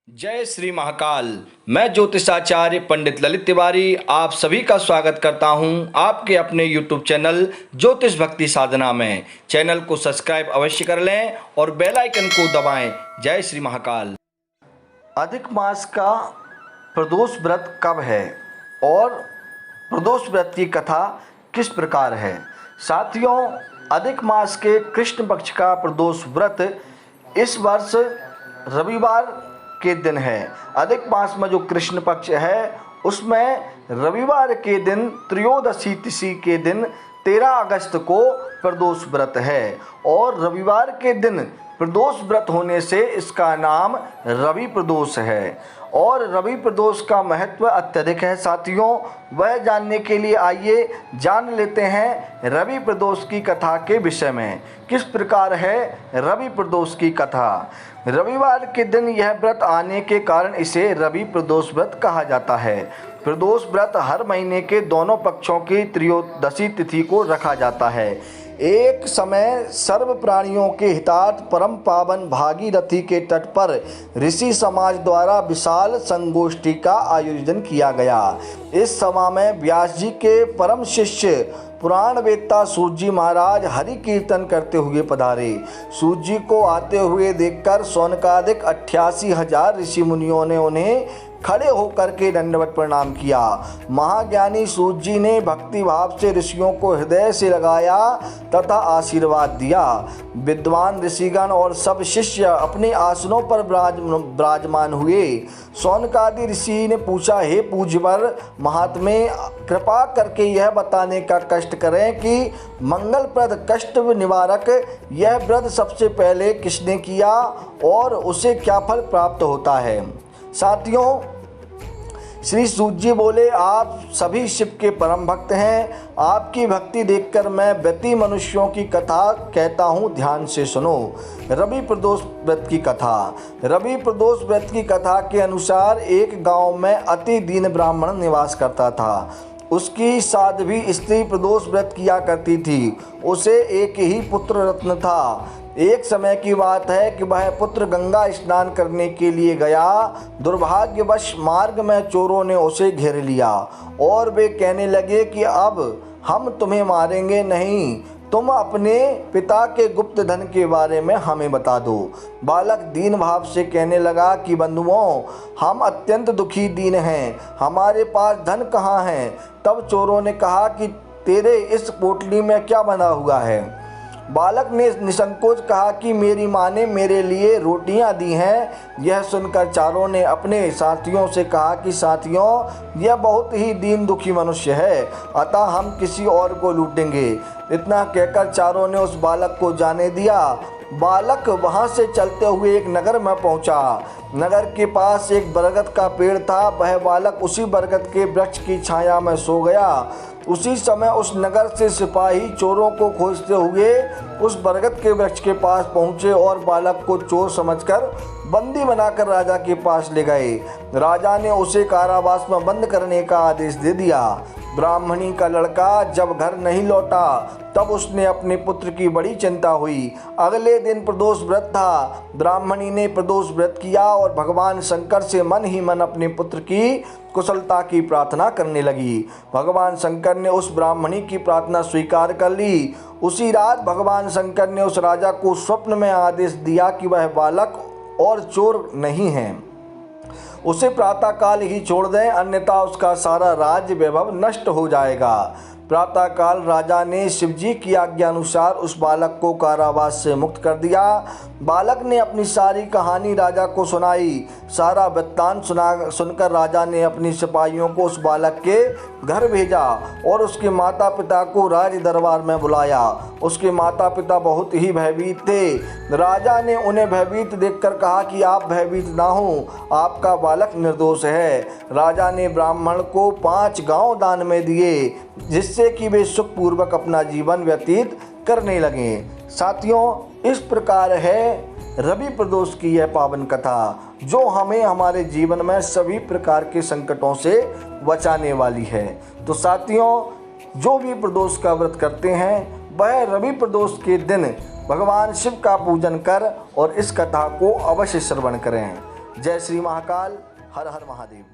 जय श्री महाकाल। मैं ज्योतिषाचार्य पंडित ललित तिवारी आप सभी का स्वागत करता हूं आपके अपने YouTube चैनल ज्योतिष भक्ति साधना में। चैनल को सब्सक्राइब अवश्य कर लें और बेल आइकन को दबाएं। जय श्री महाकाल। अधिक मास का प्रदोष व्रत कब है और प्रदोष व्रत की कथा किस प्रकार है? साथियों, अधिक मास के कृष्ण पक्ष का प्रदोष व्रत इस वर्ष रविवार के दिन है। अधिक मास में जो कृष्ण पक्ष है उसमें रविवार के दिन त्रयोदशी तिथि के दिन 13 अगस्त को प्रदोष व्रत है और रविवार के दिन प्रदोष व्रत होने से इसका नाम रवि प्रदोष है और रवि प्रदोष का महत्व अत्यधिक है। साथियों, वह जानने के लिए आइए जान लेते हैं रवि प्रदोष की कथा के विषय में। किस प्रकार है रवि प्रदोष की कथा? रविवार के दिन यह व्रत आने के कारण इसे रवि प्रदोष व्रत कहा जाता है। प्रदोष व्रत हर महीने के दोनों पक्षों की त्रयोदशी तिथि को रखा जाता है। एक समय सर्व प्राणियों के हितार्थ परम पावन भागीरथी के तट पर ऋषि समाज द्वारा विशाल संगोष्ठी का आयोजन किया गया। इस सभा में व्यास जी के परम शिष्य पुराण वेत्ता सूत जी महाराज हरि कीर्तन करते हुए पधारे। सूत जी को आते हुए देखकर सौनकादिक 88,000 ऋषि मुनियों ने उन्हें खड़े होकर के दंडवत प्रणाम किया। महाज्ञानी सूत जी ने भक्ति भाव से ऋषियों को हृदय से लगाया तथा आशीर्वाद दिया। विद्वान ऋषिगण और सब शिष्य अपने आसनों पर विराजमान हुए। सौनकादि ऋषि ने पूछा, हे पूज्यवर महात्मे, कृपा करके यह बताने का कष्ट करें कि मंगलप्रद कष्ट निवारक यह व्रत सबसे पहले किसने किया और उसे क्या फल प्राप्त होता है? साथियों, श्री सूत जी बोले, आप सभी शिव के परम भक्त हैं। आपकी भक्ति देखकर मैं व्यति मनुष्यों की कथा कहता हूँ, ध्यान से सुनो। रवि प्रदोष व्रत की कथा। रवि प्रदोष व्रत की कथा के अनुसार एक गांव में अति दीन ब्राह्मण निवास करता था। उसकी साध्वी स्त्री प्रदोष व्रत किया करती थी। उसे एक ही पुत्र रत्न था। एक समय की बात है कि वह पुत्र गंगा स्नान करने के लिए गया। दुर्भाग्यवश मार्ग में चोरों ने उसे घेर लिया और वे कहने लगे कि अब हम तुम्हें मारेंगे नहीं, तुम अपने पिता के गुप्त धन के बारे में हमें बता दो। बालक दीन भाव से कहने लगा कि बंधुओं, हम अत्यंत दुखी दीन हैं, हमारे पास धन कहाँ है? तब चोरों ने कहा कि तेरे इस पोटली में क्या बना हुआ है? बालक ने निसंकोच कहा कि मेरी माँ ने मेरे लिए रोटियां दी हैं। यह सुनकर चारों ने अपने साथियों से कहा कि साथियों, यह बहुत ही दीन दुखी मनुष्य है, अतः हम किसी और को लूटेंगे। इतना कहकर चारों ने उस बालक को जाने दिया। बालक वहां से चलते हुए एक नगर में पहुंचा। नगर के पास एक बरगद का पेड़ था। वह बालक उसी बरगद के वृक्ष की छाया में सो गया। उसी समय उस नगर से सिपाही चोरों को खोजते हुए उस बरगद के वृक्ष के पास पहुंचे और बालक को चोर समझकर बंदी बनाकर राजा के पास ले गए। राजा ने उसे कारावास में बंद करने का आदेश दे दिया। ब्राह्मणी का लड़का जब घर नहीं लौटा तब उसने अपने पुत्र की बड़ी चिंता हुई। अगले दिन प्रदोष व्रत था। ब्राह्मणी ने प्रदोष व्रत किया और भगवान शंकर से मन ही मन अपने पुत्र की कुशलता की प्रार्थना करने लगी। भगवान शंकर ने उस ब्राह्मणी की प्रार्थना स्वीकार कर ली। उसी रात भगवान शंकर ने उस राजा को स्वप्न में आदेश दिया कि वह बालक और चोर नहीं है, उसे प्रातःकाल ही छोड़ दें, अन्यथा उसका सारा राज्य वैभव नष्ट हो जाएगा। प्रातःकाल राजा ने शिवजी की आज्ञा अनुसार उस बालक को कारावास से मुक्त कर दिया। बालक ने अपनी सारी कहानी राजा को सुनाई। सारा वृत्तांत सुनकर राजा ने अपनी सिपाहियों को उस बालक के घर भेजा और उसके माता पिता को राज दरबार में बुलाया। उसके माता पिता बहुत ही भयभीत थे। राजा ने उन्हें भयभीत देखकर कहा कि आप भयभीत ना हो, आपका बालक निर्दोष है। राजा ने ब्राह्मण को 5 गांव दान में दिए, जिससे कि वे सुखपूर्वक अपना जीवन व्यतीत करने लगे। साथियों, इस प्रकार है रवि प्रदोष की यह पावन कथा, जो हमें हमारे जीवन में सभी प्रकार के संकटों से बचाने वाली है। तो साथियों, जो भी प्रदोष का व्रत करते हैं वह रवि प्रदोष के दिन भगवान शिव का पूजन कर और इस कथा को अवश्य श्रवण करें। जय श्री महाकाल, हर हर महादेव।